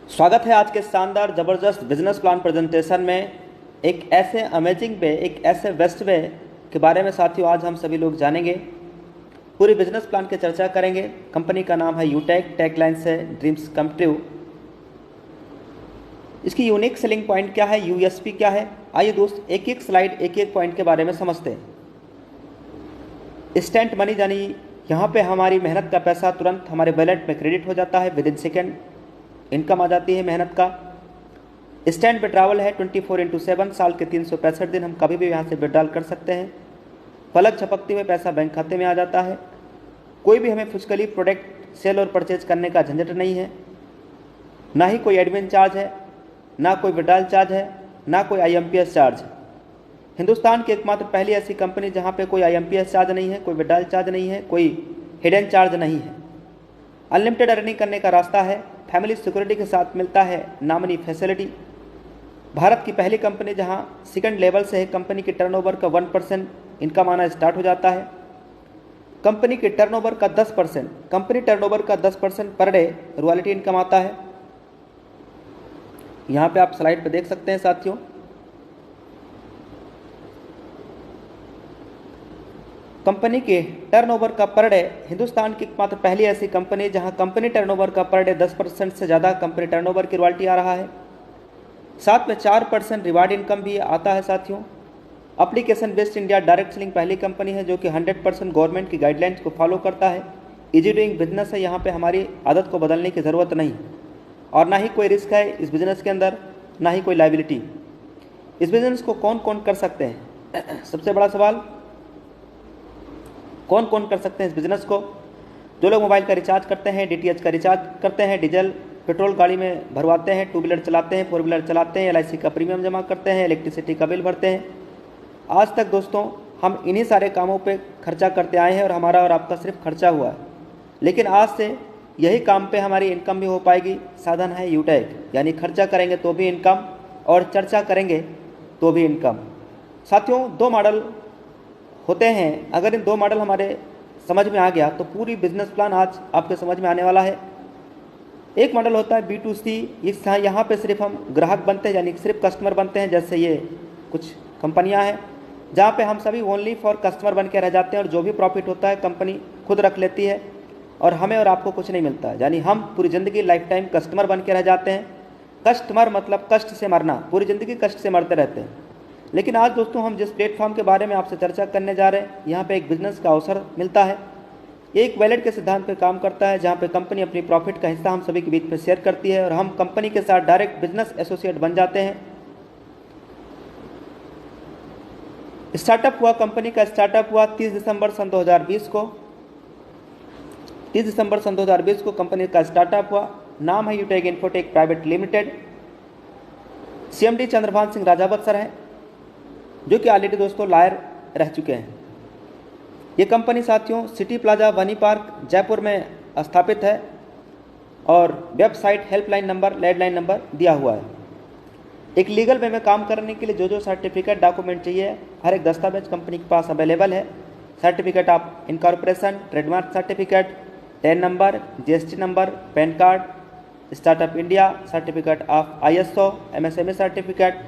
स्वागत है आज के शानदार ज़बरदस्त बिजनेस प्लान प्रेजेंटेशन में। एक ऐसे अमेजिंग वे, एक ऐसे बेस्ट वे के बारे में साथियों आज हम सभी लोग जानेंगे। पूरी बिजनेस प्लान की चर्चा करेंगे। कंपनी का नाम है यूटेक, टैगलाइन है ड्रीम्स कम ट्रू। इसकी यूनिक सेलिंग पॉइंट क्या है, यूएसपी क्या है, आइए दोस्त एक एक स्लाइड एक एक पॉइंट के बारे में समझते हैं। इंस्टेंट मनी यानी यहाँ पे हमारी मेहनत का पैसा तुरंत हमारे वॉलेट में क्रेडिट हो जाता है, विद इन सेकेंड इनकम आ जाती है मेहनत का। इंस्टेंट विड्रॉवल है 24/7, साल के 365 दिन हम कभी भी यहाँ से विड्रॉल कर सकते हैं। पलक झपकते हुए पैसा बैंक खाते में आ जाता है। कोई भी हमें फिजिकली प्रोडक्ट सेल और परचेज करने का झंझट नहीं है, ना ही कोई एडमिन चार्ज है, ना कोई विड्रॉल चार्ज है, ना कोई IMPS चार्ज। हिंदुस्तान की एकमात्र पहली ऐसी कंपनी जहाँ पे कोई IMPS चार्ज नहीं है, कोई विड्रॉल चार्ज नहीं है, कोई हिडन चार्ज नहीं है। अनलिमिटेड अर्निंग करने का रास्ता है, फैमिली सिक्योरिटी के साथ मिलता है नॉमिनी फैसिलिटी। भारत की पहली कंपनी जहां सेकंड लेवल से है कंपनी के टर्नओवर का 1% इनकम आना स्टार्ट हो जाता है। कंपनी के टर्नओवर का 10% पर डे रॉयल्टी इनकम आता है। यहां पे आप स्लाइड पे देख सकते हैं साथियों। कंपनी के टर्नओवर का पर डे, हिंदुस्तान की एकमात्र पहली ऐसी कंपनी जहां कंपनी टर्नओवर का पर डे 10% से ज़्यादा कंपनी टर्नओवर की रॉयल्टी आ रहा है। साथ में 4% रिवार्ड इनकम भी आता है साथियों। Application based India direct selling पहली कंपनी है जो कि 100% गवर्नमेंट की गाइडलाइंस को फॉलो करता है। इजी डूइंग बिजनेस है, यहाँ पे हमारी आदत को बदलने की ज़रूरत नहीं और ना ही कोई रिस्क है इस बिज़नेस के अंदर, ना ही कोई लाइबिलिटी। इस बिज़नेस को कौन कौन कर सकते हैं? सबसे बड़ा सवाल, कौन कौन कर सकते हैं इस बिज़नेस को? जो लोग मोबाइल का रिचार्ज करते हैं, DTH का रिचार्ज करते हैं, डीजल पेट्रोल गाड़ी में भरवाते हैं, 2 व्हीलर चलाते हैं, 4 व्हीलर चलाते हैं, LIC का प्रीमियम जमा करते हैं, इलेक्ट्रिसिटी का बिल भरते हैं। आज तक दोस्तों हम इन्हीं सारे कामों पे खर्चा करते आए हैं और हमारा और आपका सिर्फ खर्चा हुआ है। लेकिन आज से यही काम पे हमारी इनकम भी हो पाएगी। साधन है यूटेक, यानी खर्चा करेंगे तो भी इनकम और चर्चा करेंगे तो भी इनकम। साथियों 2 मॉडल होते हैं, अगर इन 2 मॉडल हमारे समझ में आ गया तो पूरी बिजनेस प्लान आज आपके समझ में आने वाला है। एक मॉडल होता है B2C, यहाँ पे सिर्फ हम ग्राहक बनते हैं, यानी सिर्फ कस्टमर बनते हैं। जैसे ये कुछ कंपनियां हैं जहाँ पे हम सभी ओनली फॉर कस्टमर बन के रह जाते हैं और जो भी प्रॉफिट होता है कंपनी खुद रख लेती है और हमें और आपको कुछ नहीं मिलता है, यानी हम पूरी ज़िंदगी लाइफ टाइम कस्टमर बन के रह जाते हैं। कस्टमर मतलब कष्ट से मरना, पूरी ज़िंदगी कष्ट से मरते रहते हैं। लेकिन आज दोस्तों हम जिस प्लेटफॉर्म के बारे में आपसे चर्चा करने जा रहे हैं, यहाँ पे एक बिजनेस का अवसर मिलता है। एक वैलेट के सिद्धांत पे काम करता है, जहाँ पे कंपनी अपनी प्रॉफिट का हिस्सा हम सभी के बीच में शेयर करती है और हम कंपनी के साथ डायरेक्ट बिजनेस एसोसिएट बन जाते हैं। स्टार्टअप हुआ, कंपनी का स्टार्टअप हुआ 30 दिसंबर सन 2020 को। 30 दिसंबर सन 2020 को कंपनी का स्टार्टअप हुआ। नाम है Utech Infotech Private Limited. CMD Chandrabhan Singh Rajawat sir हैं, जो कि ऑलरेडी दोस्तों लॉयर रह चुके हैं। ये कंपनी साथियों सिटी प्लाजा वनी पार्क जयपुर में स्थापित है और website, helpline number, landline number दिया हुआ है। एक लीगल वे में काम करने के लिए जो सर्टिफिकेट डॉक्यूमेंट चाहिए, हर एक दस्तावेज कंपनी के पास अवेलेबल है। Certificate of incorporation, trademark certificate, ten number, GST number, pan card, startup India, certificate of ISO, MSME certificate,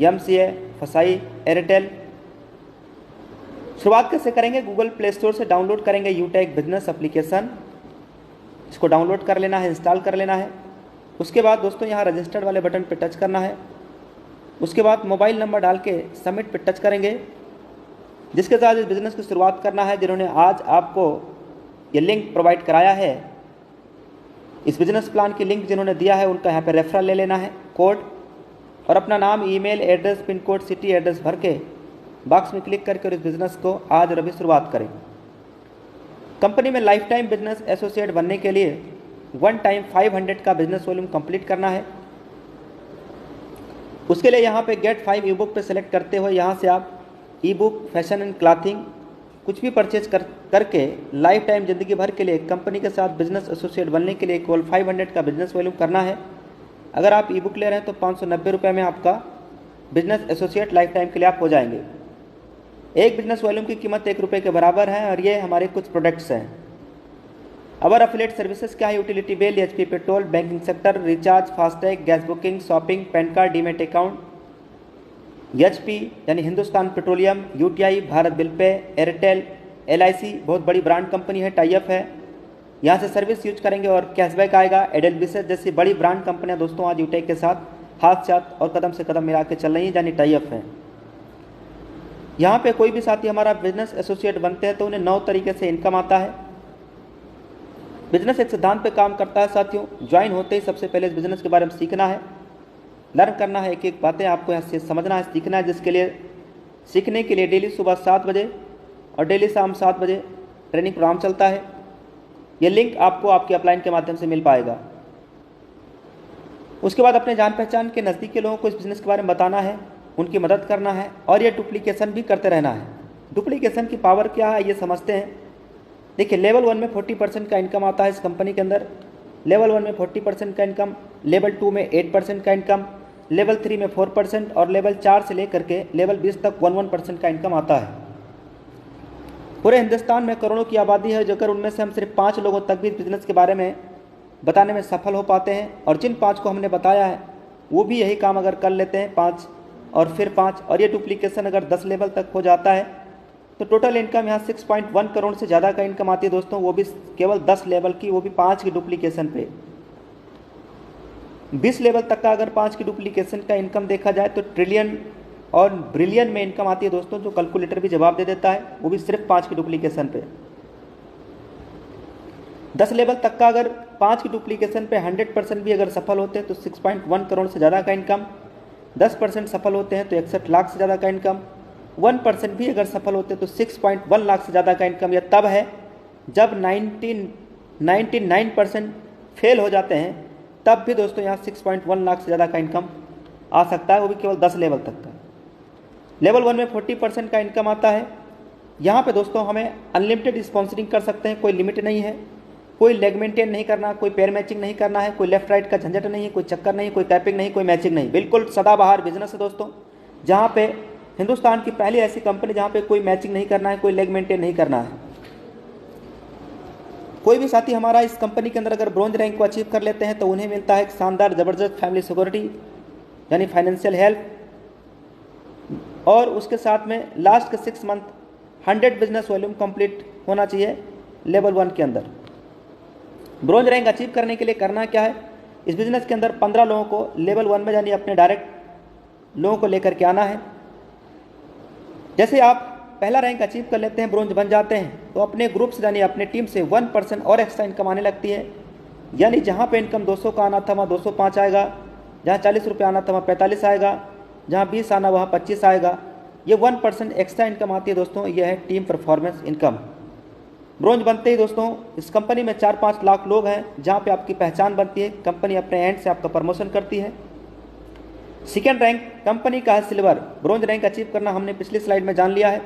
MCA, फसाई, एयरटेल। शुरुआत कैसे करेंगे? गूगल प्ले स्टोर से डाउनलोड करेंगे यूटेक बिजनेस एप्लीकेशन। इसको डाउनलोड कर लेना है, इंस्टॉल कर लेना है। उसके बाद दोस्तों यहाँ रजिस्टर्ड वाले बटन पे टच करना है। उसके बाद मोबाइल नंबर डाल के सबमिट पे टच करेंगे, जिसके साथ इस बिज़नेस की शुरुआत करना है। जिन्होंने आज आपको ये लिंक प्रोवाइड कराया है, इस बिज़नेस प्लान की लिंक जिन्होंने दिया है, उनका यहाँ पे रेफरल ले लेना है, कोड और अपना नाम, email address, pin code, city address भर के बॉक्स में क्लिक करके और इस बिज़नेस को आज और अभी शुरुआत करें। कंपनी में लाइफ टाइम बिजनेस एसोसिएट बनने के लिए 1 टाइम 500 का बिजनेस वॉल्यूम कंप्लीट करना है। उसके लिए यहाँ पे गेट 5 ई-बुक पे सेलेक्ट करते हुए यहाँ से आप ई-बुक, फैशन एंड क्लॉथिंग कुछ भी परचेज करके लाइफ टाइम ज़िंदगी भर के लिए कंपनी के साथ बिजनेस एसोसिएट बनने के लिए केवल 500 का बिजनेस वॉल्यूम करना है। अगर आप ई-बुक ले रहे हैं तो 590 रुपये में आपका बिजनेस एसोसिएट लाइफ टाइम के लिए आप हो जाएंगे। एक बिजनेस वॉल्यूम की कीमत 1 रुपये के बराबर है और ये हमारे कुछ प्रोडक्ट्स हैं। अवर अफिलेट सर्विसेज क्या है? Utility bill, HP petrol, banking sector, recharge, FASTag, gas booking, shopping, PAN card, demat account, HP यानी Hindustan Petroleum, UTI, Bharat bill pay, Airtel, LIC बहुत बड़ी ब्रांड कंपनी है, टाई अप है, यहाँ से सर्विस यूज करेंगे और कैशबैक आएगा। एडेलविसेस जैसी बड़ी ब्रांड कंपनियां दोस्तों आज यूटेक के साथ हाथ साथ और कदम से कदम मिला के चल रही हैं, यानी टाई अप है। यहाँ पे कोई भी साथी हमारा बिजनेस एसोसिएट बनते हैं तो उन्हें 9 तरीके से इनकम आता है। बिजनेस एक सिद्धांत पे काम करता है साथियों। ज्वाइन होते ही सबसे पहले इस बिजनेस के बारे में सीखना है, लर्न करना है, एक एक बातें आपको यहाँ से समझना है, सीखना है, जिसके लिए सीखने के लिए डेली सुबह 7 बजे और डेली शाम 7 बजे ट्रेनिंग प्रोग्राम चलता है। ये लिंक आपको आपके अपलाइन के माध्यम से मिल पाएगा। उसके बाद अपने जान पहचान के नज़दीक के लोगों को इस बिज़नेस के बारे में बताना है, उनकी मदद करना है और ये डुप्लीकेशन भी करते रहना है। डुप्लीकेशन की पावर क्या है ये समझते हैं। देखिए, लेवल 1 में 40% का इनकम आता है इस कंपनी के अंदर। लेवल 1 में 40% का इनकम, लेवल 2 में 8% का इनकम, लेवल 3 में 4% और लेवल 4 से लेकर के लेवल 20 तक 11% का इनकम आता है। पूरे हिंदुस्तान में करोड़ों की आबादी है, अगर उनमें से हम सिर्फ 5 लोगों तक भी बिजनेस के बारे में बताने में सफल हो पाते हैं, और जिन 5 को हमने बताया है वो भी यही काम अगर कर लेते हैं, 5 और फिर 5, और ये डुप्लीकेशन अगर 10 लेवल तक हो जाता है तो टोटल इनकम यहाँ 6.1 करोड़ से ज़्यादा का इनकम आती है दोस्तों, वो भी केवल 10 लेवल की, वो भी 5 की डुप्लीकेशन पे। 20 लेवल तक का अगर 5 की डुप्लीकेशन का इनकम देखा जाए तो ट्रिलियन और ब्रिलियन में इनकम आती है दोस्तों, जो कैलकुलेटर भी जवाब दे देता है, वो भी सिर्फ 5 की डुप्लीकेशन पे। 10 लेवल तक का अगर 5 की डुप्लीकेशन पे 100% भी अगर सफल होते हैं तो 6.1 करोड़ से ज़्यादा का इनकम, 10% सफल होते हैं तो 61 लाख से ज़्यादा का इनकम, 1% भी अगर सफल होते हैं तो 6.1 लाख से ज़्यादा का इनकम। यह तब है जब 99% फेल हो जाते हैं, तब भी दोस्तों यहाँ 6.1 लाख से ज़्यादा का इनकम आ सकता है, वो भी केवल 10 लेवल तक का। लेवल 1 में 40% का इनकम आता है। यहाँ पे दोस्तों हमें अनलिमिटेड स्पॉन्सरिंग कर सकते हैं, कोई लिमिट नहीं है, कोई लेग मेंटेन नहीं करना, कोई पैर मैचिंग नहीं करना है, कोई लेफ्ट राइट का झंझट नहीं है, कोई चक्कर नहीं, कोई कैपिंग नहीं, कोई मैचिंग नहीं, बिल्कुल सदाबहार बिजनेस है दोस्तों, जहाँ पे हिंदुस्तान की पहली ऐसी कंपनी जहाँ पे कोई मैचिंग नहीं करना है, कोई लेग मेंटेन नहीं करना है। कोई भी साथी हमारा इस कंपनी के अंदर अगर ब्रॉन्ज रैंक को अचीव कर लेते हैं तो उन्हें मिलता है एक शानदार ज़बरदस्त फैमिली सिक्योरिटी यानी फाइनेंशियल हेल्प, और उसके साथ में लास्ट के 6 मंथ 100 बिजनेस वॉल्यूम कंप्लीट होना चाहिए लेवल 1 के अंदर। ब्रॉन्ज रैंक अचीव करने के लिए करना क्या है, इस बिजनेस के अंदर 15 लोगों को लेवल 1 में यानी अपने डायरेक्ट लोगों को लेकर के आना है। जैसे आप पहला रैंक अचीव कर लेते हैं, ब्रॉन्ज बन जाते हैं, तो अपने ग्रुप से यानी अपने टीम से 1% और एक्स्ट्रा इनकम आने लगती है। यानी जहाँ पे इनकम 200 का आना था वहाँ 205 आएगा, जहाँ 40 रुपये आना था वहाँ 45 आएगा, जहाँ 20 आना वहाँ 25 आएगा। ये 1% एक्स्ट्रा इनकम आती है दोस्तों, ये है टीम परफॉर्मेंस इनकम। ब्रॉन्ज बनते ही दोस्तों इस कंपनी में 4-5 लाख लोग हैं, जहाँ पे आपकी पहचान बनती है, कंपनी अपने एंड से आपका प्रमोशन करती है। सेकेंड रैंक कंपनी का है सिल्वर। ब्रॉन्ज रैंक अचीव करना हमने पिछली स्लाइड में जान लिया है।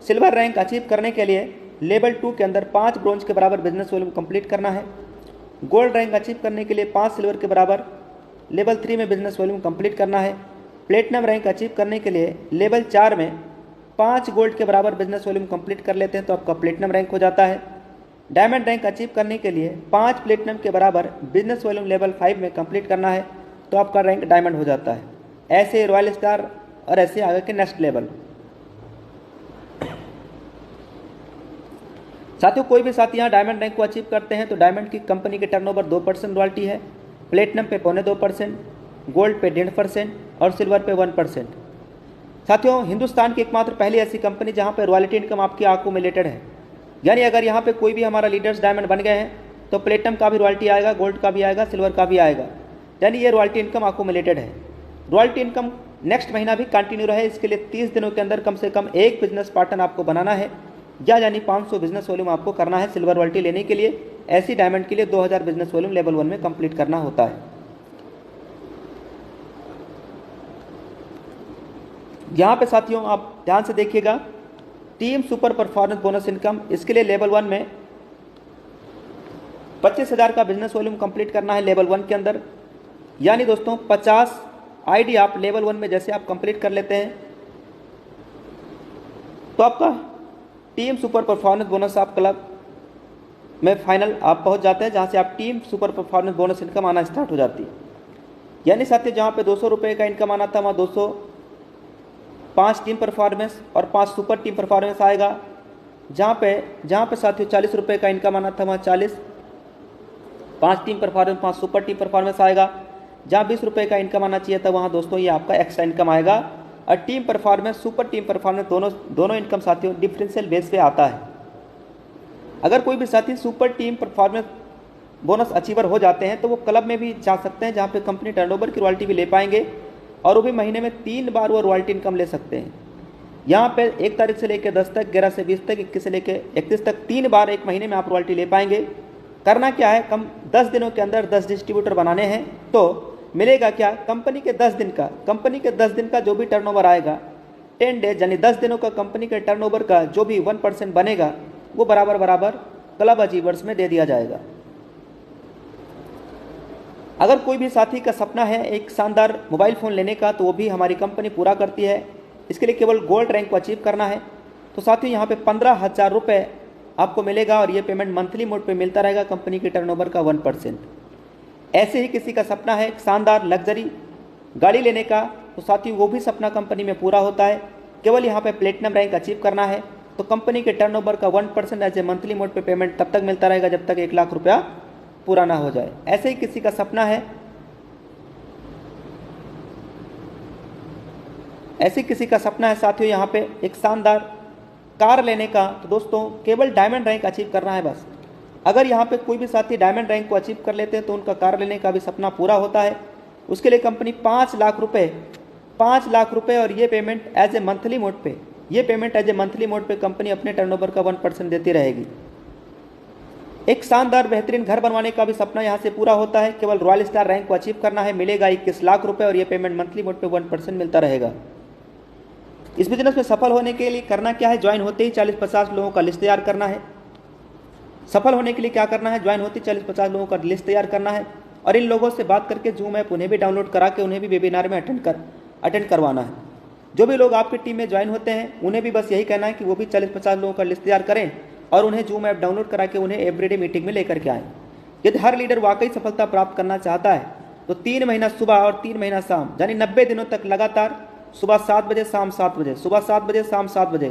सिल्वर रैंक अचीव करने के लिए लेवल 2 के अंदर 5 ब्रॉन्ज के बराबर बिजनेस वॉल्यूम कंप्लीट करना है। गोल्ड रैंक अचीव करने के लिए 5 सिल्वर के बराबर लेवल 3 में बिजनेस वॉल्यूम कंप्लीट करना है। प्लेटिनम रैंक अचीव करने के लिए लेवल 4 में 5 गोल्ड के बराबर बिजनेस वॉल्यूम कंप्लीट कर लेते हैं तो आपका प्लेटिनम रैंक हो जाता है। डायमंड रैंक अचीव करने के लिए 5 प्लेटिनम के बराबर बिजनेस वॉल्यूम लेवल 5 में कंप्लीट करना है तो आपका रैंक डायमंड हो जाता है। ऐसे रॉयल स्टार और ऐसे आगे के नेक्स्ट लेवल। साथियों, कोई भी साथी यहाँ डायमंड रैंक को अचीव करते हैं तो डायमंड की कंपनी के टर्नओवर 2% रॉयल्टी है, प्लेटिनम पे 0.25%, गोल्ड पे 1.5% और सिल्वर पे 1%। साथियों, हिंदुस्तान की एकमात्र पहली ऐसी कंपनी जहाँ पे रॉयल्टी इनकम आपकी अक्यूमुलेटेड है। यानी अगर यहाँ पे कोई भी हमारा लीडर्स डायमंड बन गए हैं तो प्लेटिनम का भी रॉयल्टी आएगा, गोल्ड का भी आएगा, सिल्वर का भी आएगा। यानी ये रॉयल्टी इनकम अक्यूमुलेटेड है। रॉयल्टी इनकम नेक्स्ट महीना भी कंटिन्यू रहे, इसके लिए 30 दिनों के अंदर कम से कम एक बिजनेस पार्टनर आपको बनाना है, या यानी 500 बिजनेस वॉल्यूम आपको करना है सिल्वर रॉयल्टी लेने के लिए। ऐसी डायमंड के लिए 2000 बिजनेस वॉल्यूम लेवल 1 में कंप्लीट करना होता है। यहाँ पे साथियों आप ध्यान से देखिएगा, team super performance bonus income, इसके लिए लेवल 1 में 25,000 का बिजनेस वॉल्यूम कंप्लीट करना है लेवल 1 के अंदर। यानी दोस्तों 50 आईडी आप लेवल 1 में जैसे आप कंप्लीट कर लेते हैं तो आपका टीम सुपर परफॉर्मेंस बोनस आपका में फाइनल आप पहुंच जाते हैं, जहां से आप team super performance bonus income आना स्टार्ट हो जाती है। यानी साथियों जहां पे 200 रुपये का इनकम आना था, वहाँ 205 टीम परफॉर्मेंस और 5 सुपर टीम परफॉर्मेंस आएगा। जहाँ पे साथियों 40 रुपये का इनकम आना था, वहाँ 40 5 team performance 5 super team performance आएगा। जहाँ 20 रुपये का इनकम आना चाहिए था, वहाँ दोस्तों ये आपका एक्स्ट्रा इनकम आएगा। और team performance super team performance दोनों इनकम साथियों डिफरेंशियल बेस पे आता है। अगर कोई भी साथी super team performance bonus achiever हो जाते हैं तो वो क्लब में भी जा सकते हैं, जहाँ पे कंपनी टर्नओवर की रॉयल्टी भी ले पाएंगे और वो भी महीने में 3 बार वो रॉयल्टी इनकम ले सकते हैं। यहाँ पे 1 तारीख से लेकर 10 तक, 11 से 20 तक, 21 से लेकर 31 तक 3 बार एक महीने में आप रॉयल्टी ले पाएंगे। करना क्या है, कम 10 दिनों के अंदर 10 डिस्ट्रीब्यूटर बनाने हैं। तो मिलेगा क्या, कंपनी के 10 दिन का जो भी टर्नओवर आएगा 10 डेज यानी 10 दिनों का कंपनी के टर्नओवर का जो भी 1% बनेगा वो बराबर क्लब अचीवर्स में दे दिया जाएगा। अगर कोई भी साथी का सपना है एक शानदार मोबाइल फ़ोन लेने का, तो वो भी हमारी कंपनी पूरा करती है। इसके लिए केवल गोल्ड रैंक को अचीव करना है। तो साथियों यहाँ पे 15,000 रुपये आपको मिलेगा और ये पेमेंट मंथली मोड पे मिलता रहेगा कंपनी के टर्नओवर का 1%। ऐसे ही किसी का सपना है एक शानदार लग्जरी गाड़ी लेने का, तो साथियों वो भी सपना कंपनी में पूरा होता है। केवल यहाँ पे प्लेटिनम रैंक अचीव करना है। तो कंपनी के टर्नओवर का 1% एज ए मंथली मोड पे पेमेंट तब तक मिलता रहेगा जब तक 1 लाख रुपया पूरा ना हो जाए। ऐसे ही किसी का सपना है साथियों यहाँ पे एक शानदार कार लेने का, तो दोस्तों केवल डायमंड रैंक अचीव करना है बस। अगर यहाँ पे कोई भी साथी डायमंड रैंक को अचीव कर लेते हैं तो उनका कार लेने का भी सपना पूरा होता है। उसके लिए कंपनी 5 लाख रुपए और ये payment as a monthly mode पे कंपनी अपने टर्नओवर का 1% देती रहेगी। एक शानदार बेहतरीन घर बनवाने का भी सपना यहाँ से पूरा होता है। केवल रॉयल स्टार रैंक को अचीव करना है, मिलेगा 21 लाख रुपए और ये पेमेंट मंथली मोड पे 1% मिलता रहेगा। इस बिजनेस में सफल होने के लिए करना क्या है, ज्वाइन होते ही 40-50 लोगों का लिस्ट तैयार करना है। सफल होने के लिए क्या करना है, ज्वाइन होते ही 40-50 लोगों का लिस्ट तैयार करना है और इन लोगों से बात करके जूम ऐप उन्हें भी डाउनलोड करा के उन्हें भी वेबिनार में अटेंड करवाना है। जो भी लोग आपकी टीम में ज्वाइन होते हैं उन्हें भी बस यही कहना है कि वो भी 40-50 लोगों का लिस्ट तैयार करें और उन्हें जूम ऐप डाउनलोड करा के उन्हें एवरीडे मीटिंग में लेकर के आएँ। यदि हर लीडर वाकई सफलता प्राप्त करना चाहता है तो 3 महीना सुबह और 3 महीना शाम यानी 90 दिनों तक लगातार सुबह 7 बजे शाम 7 बजे, सुबह 7 बजे शाम 7 बजे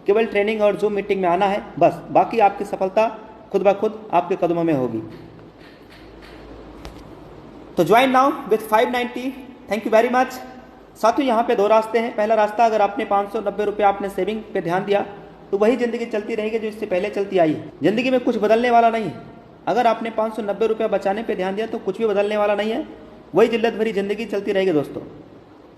केवल ट्रेनिंग और जूम मीटिंग में आना है बस। बाकी आपकी सफलता खुद ब खुद आपके कदमों में होगी। तो join now with 590। Thank you very much. साथियों यहाँ पे 2 रास्ते हैं। पहला रास्ता, अगर आपने 590 रुपये आपने सेविंग पे ध्यान दिया तो वही ज़िंदगी चलती रहेगी जो इससे पहले चलती आई है। ज़िंदगी में कुछ बदलने वाला नहीं है। अगर आपने 590 रुपये बचाने पे ध्यान दिया तो कुछ भी बदलने वाला नहीं है, वही जिल्लत भरी ज़िंदगी चलती रहेगी। दोस्तों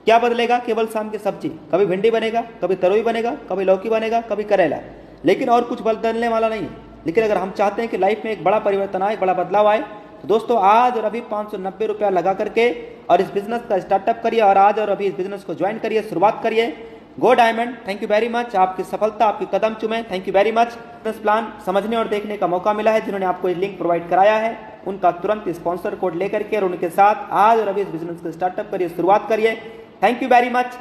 क्या बदलेगा, केवल शाम की सब्जी, कभी भिंडी बनेगा, कभी तरोई बनेगा, कभी लौकी बनेगा, कभी करेला, लेकिन और कुछ बदलने वाला नहीं है। लेकिन अगर हम चाहते हैं कि लाइफ में एक बड़ा परिवर्तन आए, बड़ा बदलाव आए, तो दोस्तों आज और अभी 590 रुपया लगा करके और इस बिजनेस का स्टार्टअप करिए और आज और अभी इस बिजनेस को ज्वाइन करिए, शुरुआत करिए। गो diamond. Thank you very much. आपकी सफलता आपकी कदम चूमे। Thank you very much. Business plan समझने और देखने का मौका मिला है, जिन्होंने आपको ये लिंक प्रोवाइड कराया है उनका तुरंत स्पॉन्सर कोड लेकर के और उनके साथ आज और अभी इस बिजनेस को स्टार्टअप करिए, शुरुआत करिए। Thank you very much.